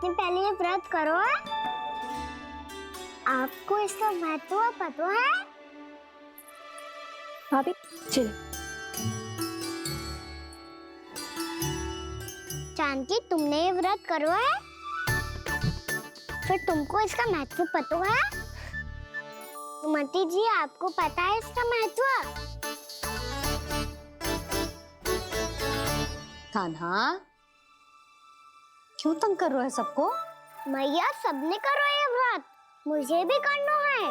अपने पहले ये व्रत करो। आपको इसका महत्व पता है? भाभी चल। जानकी, तुमने ये व्रत करो है, फिर तुमको इसका महत्व पता है? सुमति जी, आपको पता है इसका महत्व? कान्हा, क्यों तंग कर रहे हो सबको? मैया, सबने करो ये व्रत, मुझे भी करना है।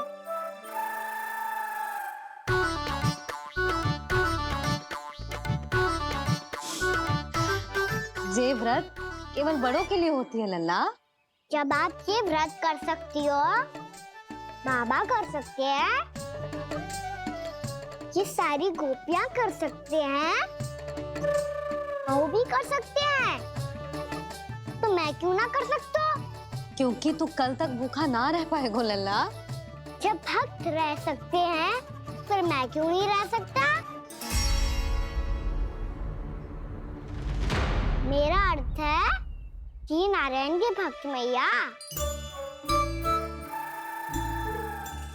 ये व्रत केवल बड़ों के लिए होती है लल्ला। जब आप ये व्रत कर सकती हो, बाबा कर सकते हैं, ये सारी गोपियां कर सकते हैं, वो भी कर सकते हैं, तो मैं क्यों ना कर सकता? क्योंकि तू कल तक भूखा ना रह पाएगा लल्ला। जब भक्त रह सकते हैं, फिर मैं क्यों नहीं रह सकता? मेरा अर्थ है कि नारायण के भक्त मैया।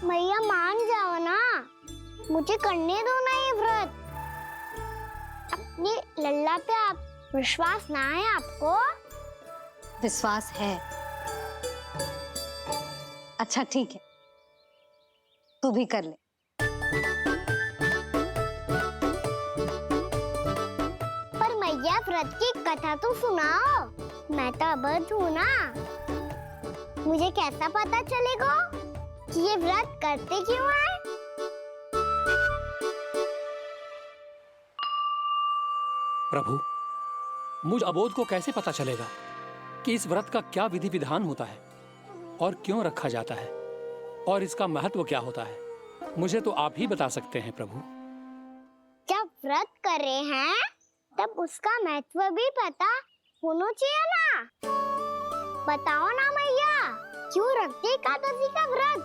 मैया मान जाओ ना, मुझे करने दो ना ये व्रत। अपनी लल्ला पे आप विश्वास ना है आपको? विश्वास है। अच्छा ठीक है, तू भी कर ले। पर मैया, व्रत की कथा तो सुनाओ, मैं तो अबध हूँ ना। मुझे कैसा पता चलेगा कि ये व्रत करते क्यों हैं? प्रभु, मुझ अबोध को कैसे पता चलेगा कि इस व्रत का क्या विधि विधान होता है और क्यों रखा जाता है और इसका महत्व क्या होता है? मुझे तो आप ही बता सकते हैं प्रभु। जब व्रत कर रहे हैं, तब उसका महत्व भी पता होना चाहिए ना। बताओ ना मैया, क्यों रखते एकादशी का व्रत?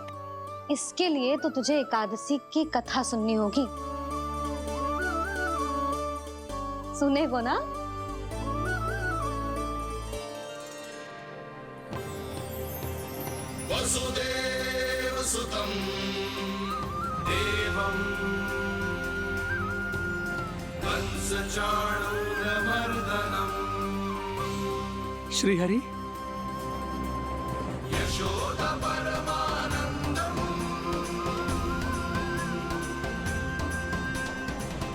इसके लिए तो तुझे एकादशी की कथा सुननी होगी। सुनेगो ना? वसुदेव सुतं देवं कंसचाणूरमर्दनम् श्रीहरि, यशोदा परमानन्दम्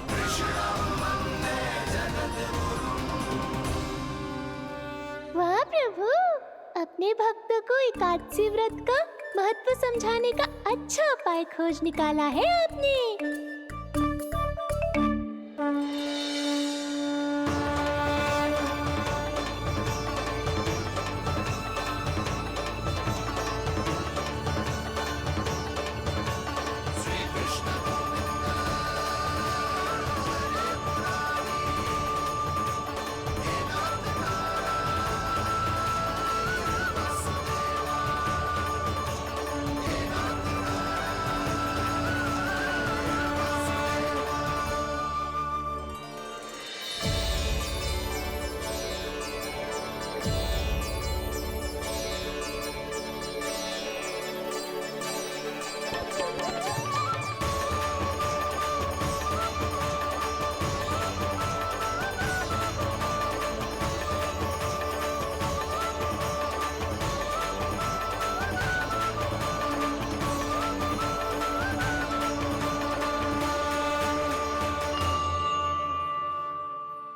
कृष्णं वन्दे जगद्गुरुम्। वाह प्रभु, अपने भक्तों को एकादशी व्रत का महत्व समझाने का अच्छा उपाय खोज निकाला है आपने।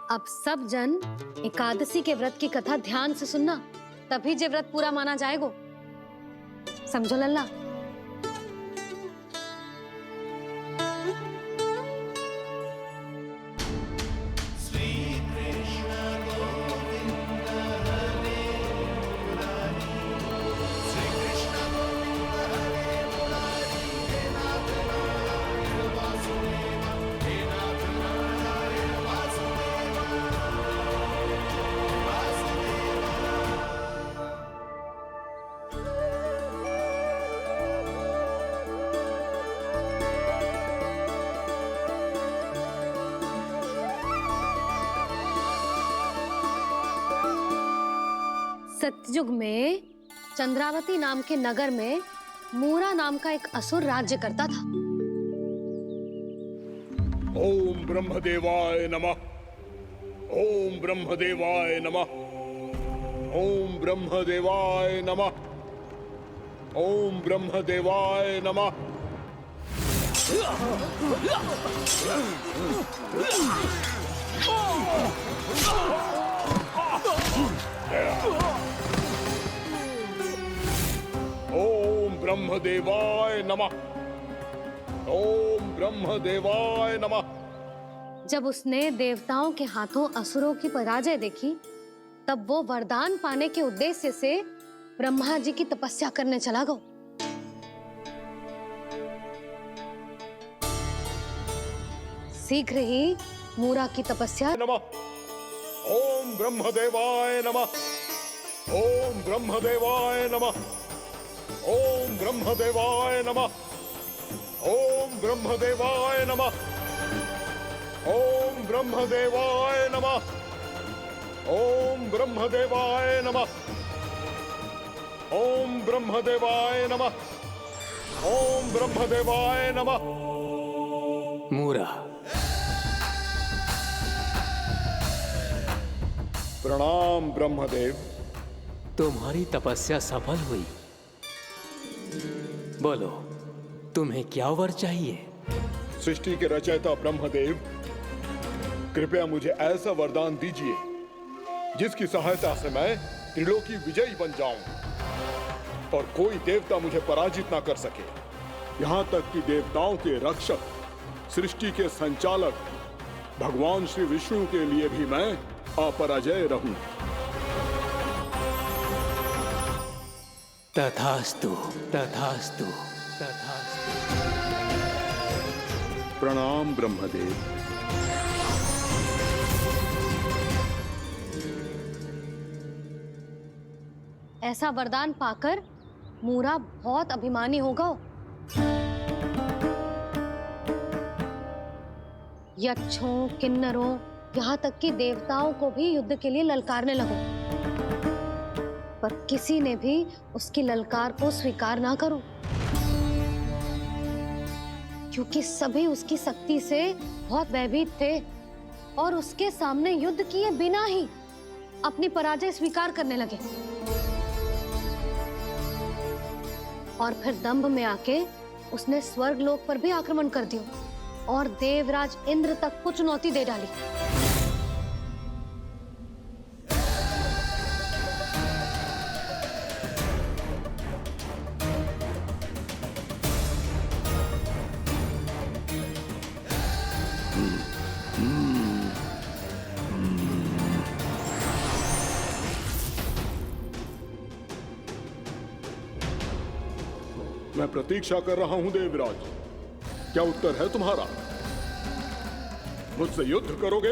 अब सब जन एकादशी के व्रत की कथा ध्यान से सुनना, तभी जे व्रत पूरा माना जाएगा। समझो लल्ला? सतयुग में चंद्रावती नाम के नगर में मूरा नाम का एक असुर राज्य करता था। ओम ब्रह्मदेवाय नमः। ओम ब्रह्मदेवाय नमः। ओम ब्रह्मदेवाय नमः। ओम ब्रह्मदेवाय नमः। ओम ब्रह्मदेवाय नमः। ओम ब्रह्मदेवाय नमः। जब उसने देवताओं के हाथों असुरों की पराजय देखी, तब वो वरदान पाने के उद्देश्य से ब्रह्मा जी की तपस्या करने चला गया। शीघ्र ही मूरा की तपस्या नमः। ओम ब्रह्मदेवाय नमः। ओम ब्रह्मदेवाय नमः। ओम ब्रह्मदेवाय नमः। ओम ब्रह्मदेवाय नमः। ओम ब्रह्मदेवाय नमः। ओम ब्रह्मदेवाय नमः। ओम ब्रह्मदेवाय नमः। ओम ब्रह्मदेवाय नमः। मूरा, प्रणाम ब्रह्मदेव। तुम्हारी तपस्या सफल हुई। बोलो, तुम्हें क्या वर चाहिए? सृष्टि के रचयिता ब्रह्मदेव, कृपया मुझे ऐसा वरदान दीजिए जिसकी सहायता से मैं त्रिलोकी विजयी बन जाऊं और कोई देवता मुझे पराजित ना कर सके। यहाँ तक कि देवताओं के रक्षक, सृष्टि के संचालक भगवान श्री विष्णु के लिए भी मैं अपराजय रहूं। तथास्तु, तथास्तु, तथास्तु। प्रणाम ब्रह्मदेव। ऐसा वरदान पाकर मूरा बहुत अभिमानी होगा। यक्षों, किन्नरों, यहाँ तक कि देवताओं को भी युद्ध के लिए ललकारने लगो, पर किसी ने भी उसकी ललकार को स्वीकार ना करो, क्योंकि सभी उसकी शक्ति से बहुत भयभीत थे और उसके सामने युद्ध किए बिना ही अपनी पराजय स्वीकार करने लगे। और फिर दंभ में आके उसने स्वर्ग लोक पर भी आक्रमण कर दिया और देवराज इंद्र तक को चुनौती दे डाली। मैं प्रतीक्षा कर रहा हूं देवराज। क्या उत्तर है तुम्हारा? मुझसे युद्ध करोगे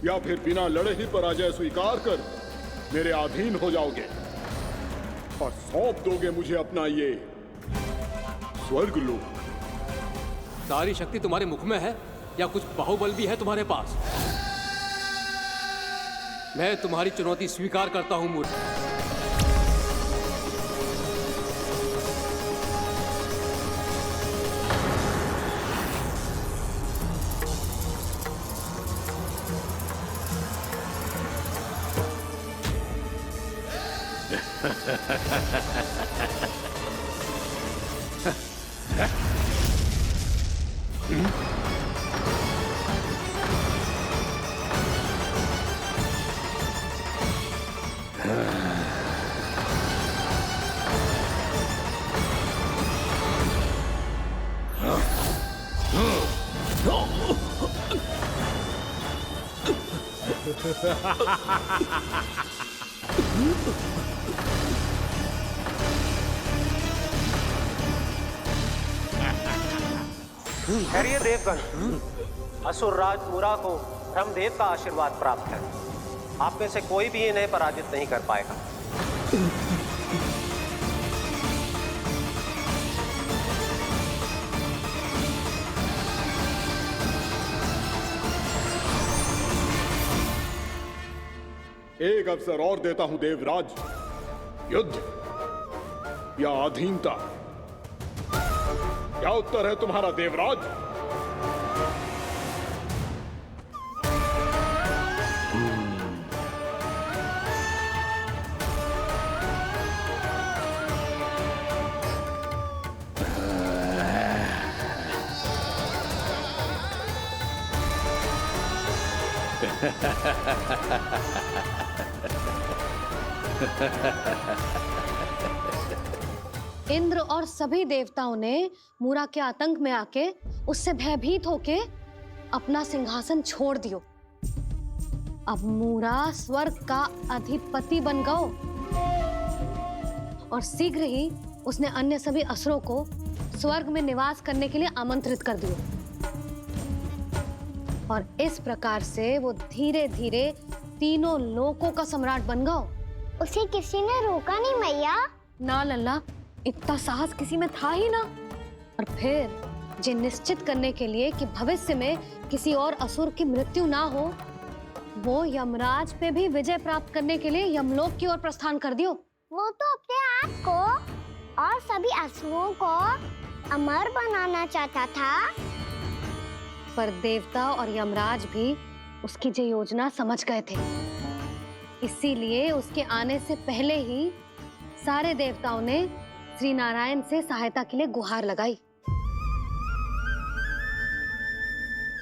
या फिर बिना लड़े ही पराजय स्वीकार कर मेरे अधीन हो जाओगे और सौंप दोगे मुझे अपना ये स्वर्ग लोक? सारी शक्ति तुम्हारे मुख में है या कुछ बाहुबल भी है तुम्हारे पास? मैं तुम्हारी चुनौती स्वीकार करता हूं मूर्ख। खैरिए देवगण, असुर राज मूरा को ब्रह्मदेव का आशीर्वाद प्राप्त है। आप में से कोई भी इन्हें पराजित नहीं कर पाएगा। एक अवसर और देता हूं देवराज। युद्ध या अधीनता, क्या उत्तर है तुम्हारा देवराज? इंद्र और सभी देवताओं ने मूरा के आतंक में आके उससे भयभीत होके अपना सिंहासन छोड़ दियो। अब मूरा स्वर्ग का अधिपति बन गयो और शीघ्र ही उसने अन्य सभी असुरों को स्वर्ग में निवास करने के लिए आमंत्रित कर दियो। और इस प्रकार से वो धीरे धीरे तीनों लोकों का सम्राट बन गयो। उसे किसी ने रोका नहीं मैया। ना लल्ला, इतना साहस किसी में था ही ना। और फिर ये निश्चित करने के लिए कि भविष्य में किसी और असुर की मृत्यु ना हो, वो यमराज पे भी विजय प्राप्त करने के लिए यमलोक की ओर प्रस्थान कर दियो। वो तो अपने आप को और सभी असुरों को अमर बनाना चाहता था। पर देवता और यमराज भी उसकी ये योजना समझ गए थे। इसीलिए उसके आने से पहले ही सारे देवताओं ने श्री नारायण से सहायता के लिए गुहार लगाई।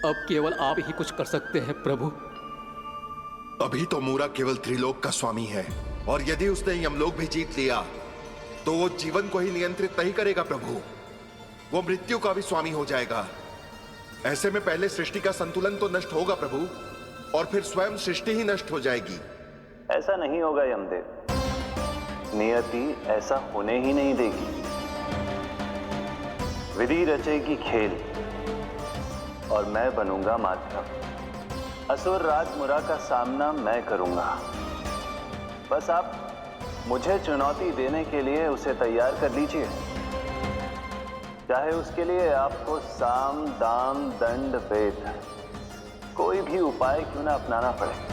अब केवल आप ही कुछ कर सकते हैं प्रभु। अभी तो मूरा केवल त्रिलोक का स्वामी है, और यदि उसने यमलोक भी जीत लिया तो वो जीवन को ही नियंत्रित नहीं करेगा प्रभु, वो मृत्यु का भी स्वामी हो जाएगा। ऐसे में पहले सृष्टि का संतुलन तो नष्ट होगा प्रभु, और फिर स्वयं सृष्टि ही नष्ट हो जाएगी। ऐसा नहीं होगा यमदेव, नियति ऐसा होने ही नहीं देगी। विधि रचेगी खेल और मैं बनूंगा माध्यम। असुर राज मूरा का सामना मैं करूंगा। बस आप मुझे चुनौती देने के लिए उसे तैयार कर लीजिए, चाहे उसके लिए आपको साम दाम दंड भेद कोई भी उपाय क्यों ना अपनाना पड़े।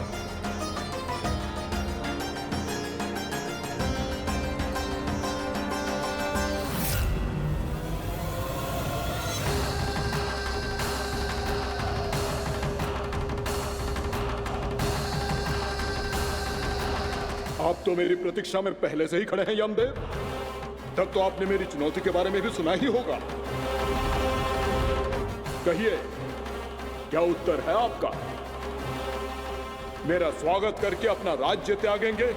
आप तो मेरी प्रतीक्षा में पहले से ही खड़े हैं यमदेव। तब तो आपने मेरी चुनौती के बारे में भी सुना ही होगा। कहिए, क्या उत्तर है आपका? मेरा स्वागत करके अपना राज्य त्यागेंगे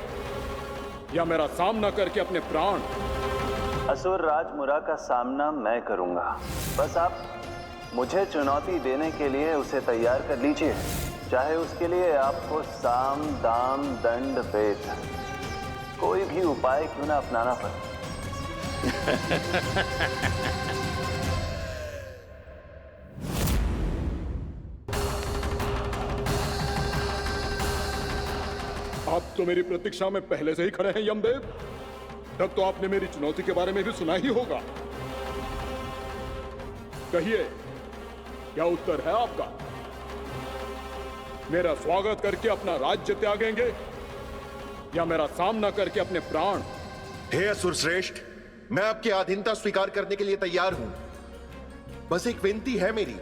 या मेरा सामना करके अपने प्राण? असुर राज मूरा का सामना मैं करूंगा। बस आप मुझे चुनौती देने के लिए उसे तैयार कर लीजिए, चाहे उसके लिए आपको साम दाम दंड भेद कोई भी उपाय क्यों ना अपनाना पड़े। आप तो मेरी प्रतीक्षा में पहले से ही खड़े हैं यमदेव। तब तो आपने मेरी चुनौती के बारे में भी सुना ही होगा। कहिए, क्या उत्तर है आपका? मेरा स्वागत करके अपना राज्य त्यागेंगे या मेरा सामना करके अपने प्राण? हे असुर श्रेष्ठ, मैं आपकी अधीनता स्वीकार करने के लिए तैयार हूं। बस एक विनती है मेरी।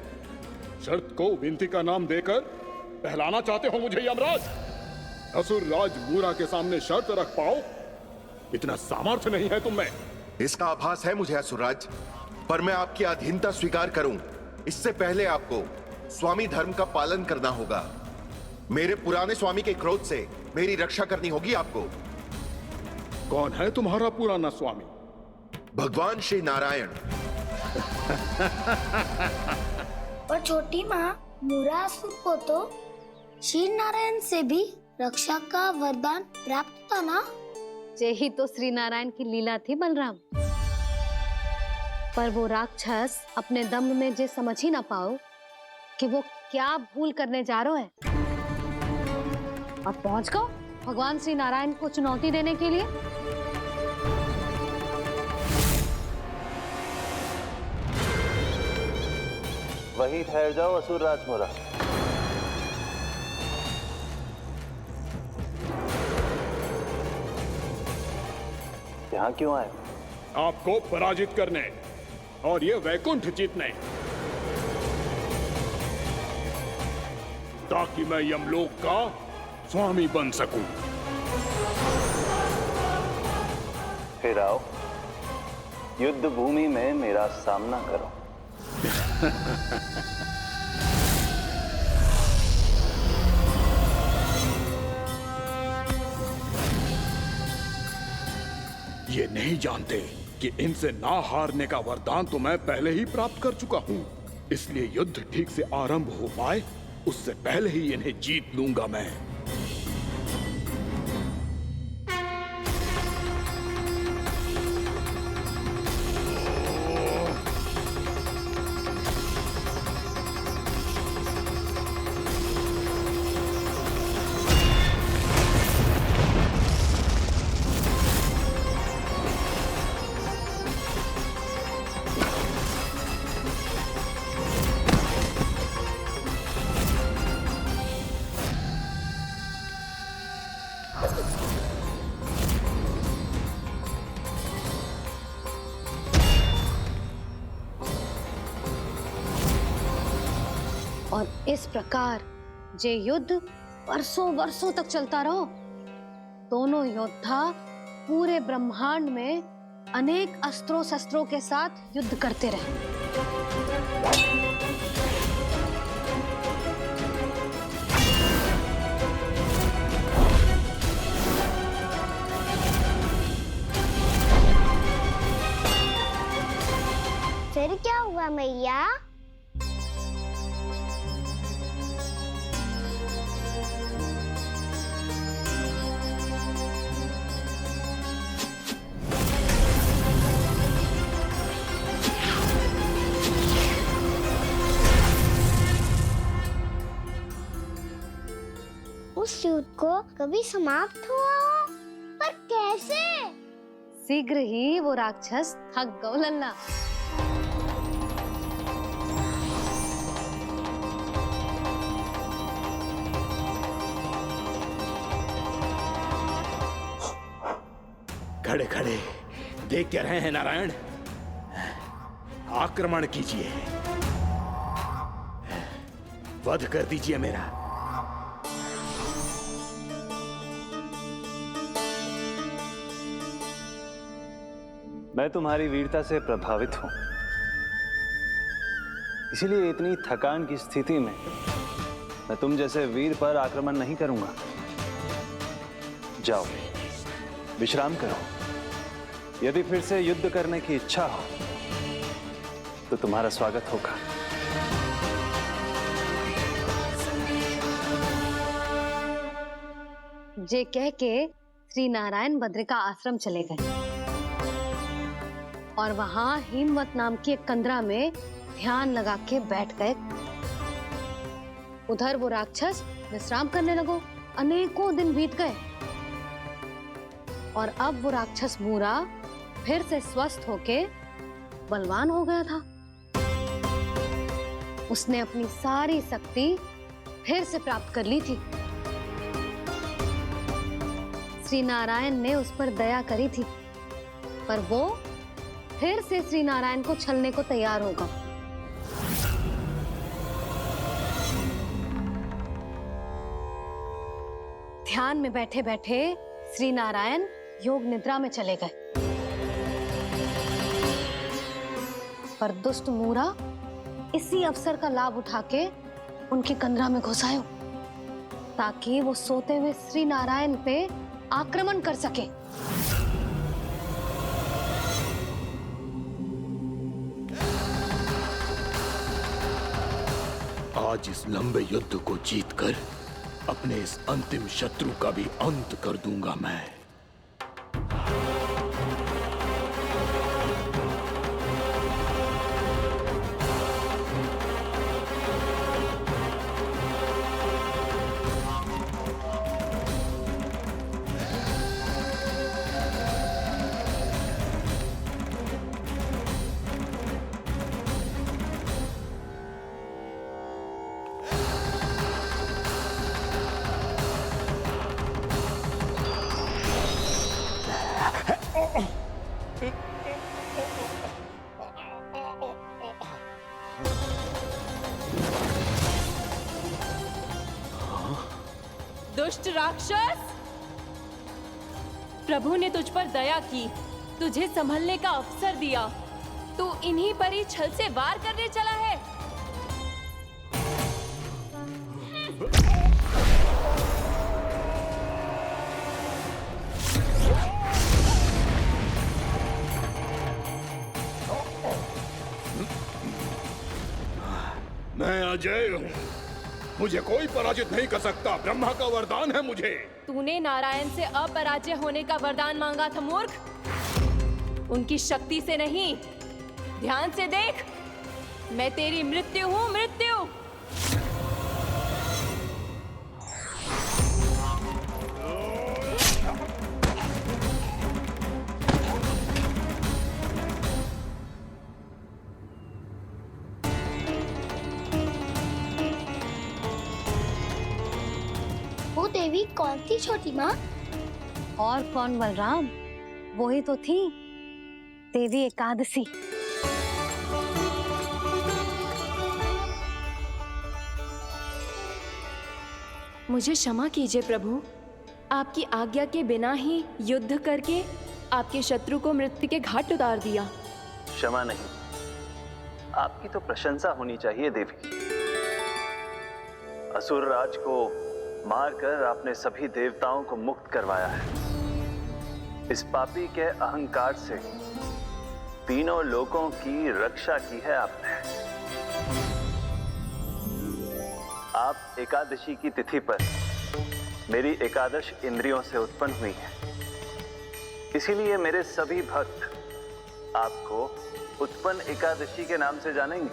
शर्त को विनती का नाम देकर पहलाना चाहते हो मुझे यमराज? असुर राज मूरा के सामने शर्त रख पाओ, इतना सामर्थ्य नहीं है तुम में। इसका आभास है मुझे असुरराज, पर मैं आपकी अधीनता स्वीकार करूं इससे पहले आपको स्वामी धर्म का पालन करना होगा। मेरे पुराने स्वामी के क्रोध से मेरी रक्षा करनी होगी आपको। कौन है तुम्हारा पुराना स्वामी? भगवान श्री नारायण। और छोटी माँ, मूरासुर को तो श्री नारायण से भी रक्षा का वरदान प्राप्त था ना? यही तो श्री नारायण की लीला थी बलराम। पर वो राक्षस अपने दम में जे समझ ही ना पाओ कि वो क्या भूल करने जा रहा है, और पहुंच गओ भगवान श्री नारायण को चुनौती देने के लिए। वहीं ठहर जाओ असुर राज मूरा। यहाँ क्यों आए? आपको पराजित करने और ये वैकुंठ जीतने, ताकि मैं यमलोक का स्वामी बन सकूं। फिर आओ, युद्ध भूमि में मेरा सामना करो। ये नहीं जानते कि इनसे ना हारने का वरदान तो मैं पहले ही प्राप्त कर चुका हूँ, इसलिए युद्ध ठीक से आरंभ हो पाए उससे पहले ही इन्हें जीत लूंगा मैं। और इस प्रकार ये युद्ध वर्षों वर्षों तक चलता रहो। दोनों योद्धा पूरे ब्रह्मांड में अनेक अस्त्रों शस्त्रों के साथ युद्ध करते रहे। फिर क्या हुआ मैया? उस युद्ध को कभी समाप्त हुआ हो, पर कैसे? शीघ्र ही वो राक्षस थक गौ लल्ला। खड़े खड़े देख क्या रहे हैं नारायण? आक्रमण कीजिए, वध कर दीजिए मेरा। मैं तुम्हारी वीरता से प्रभावित हूं, इसीलिए इतनी थकान की स्थिति में मैं तुम जैसे वीर पर आक्रमण नहीं करूंगा। जाओ, विश्राम करो। यदि फिर से युद्ध करने की इच्छा हो तो तुम्हारा स्वागत होगा। ये कह के श्री नारायण बद्रिका आश्रम चले गए और वहां हिमवत नाम की एक कंदरा में ध्यान लगा के बैठ गए। उधर वो राक्षस विश्राम करने लगो। अनेकों दिन बीत गए और अब वो राक्षस मूरा फिर से स्वस्थ होके बलवान हो गया था। उसने अपनी सारी शक्ति फिर से प्राप्त कर ली थी। श्री नारायण ने उस पर दया करी थी, पर वो फिर से श्री नारायण को छलने को तैयार होगा। ध्यान में बैठे बैठे श्री नारायण योग निद्रा में चले गए, पर दुष्ट मूरा इसी अवसर का लाभ उठा के उनकी कंदरा में घुस आयो ताकि वो सोते हुए श्री नारायण पे आक्रमण कर सके। आज इस लंबे युद्ध को जीतकर अपने इस अंतिम शत्रु का भी अंत कर दूंगा मैं। दुष्ट राक्षस! प्रभु ने तुझ पर दया की, तुझे संभलने का अवसर दिया। तू इन्हीं पर ही छल से वार करने चला है। मैं अजय हूँ, मुझे कोई पराजित नहीं कर सकता। ब्रह्मा का वरदान है मुझे। तूने नारायण से अपराजय होने का वरदान मांगा था मूर्ख। उनकी शक्ति से नहीं, ध्यान से देख, मैं तेरी मृत्यु हूँ, मृत्यु। वो देवी कौन थी छोटी माँ? और कौन बलराम, वही तो थी देवी एकादशी। मुझे क्षमा कीजिए प्रभु, आपकी आज्ञा के बिना ही युद्ध करके आपके शत्रु को मृत्यु के घाट उतार दिया। क्षमा नहीं, आपकी तो प्रशंसा होनी चाहिए देवी। असुर राज को मारकर आपने सभी देवताओं को मुक्त करवाया है। इस पापी के अहंकार से तीनों लोकों की रक्षा की है आपने। आप एकादशी की तिथि पर मेरी एकादश इंद्रियों से उत्पन्न हुई हैं। इसीलिए मेरे सभी भक्त आपको उत्पन्न एकादशी के नाम से जानेंगे।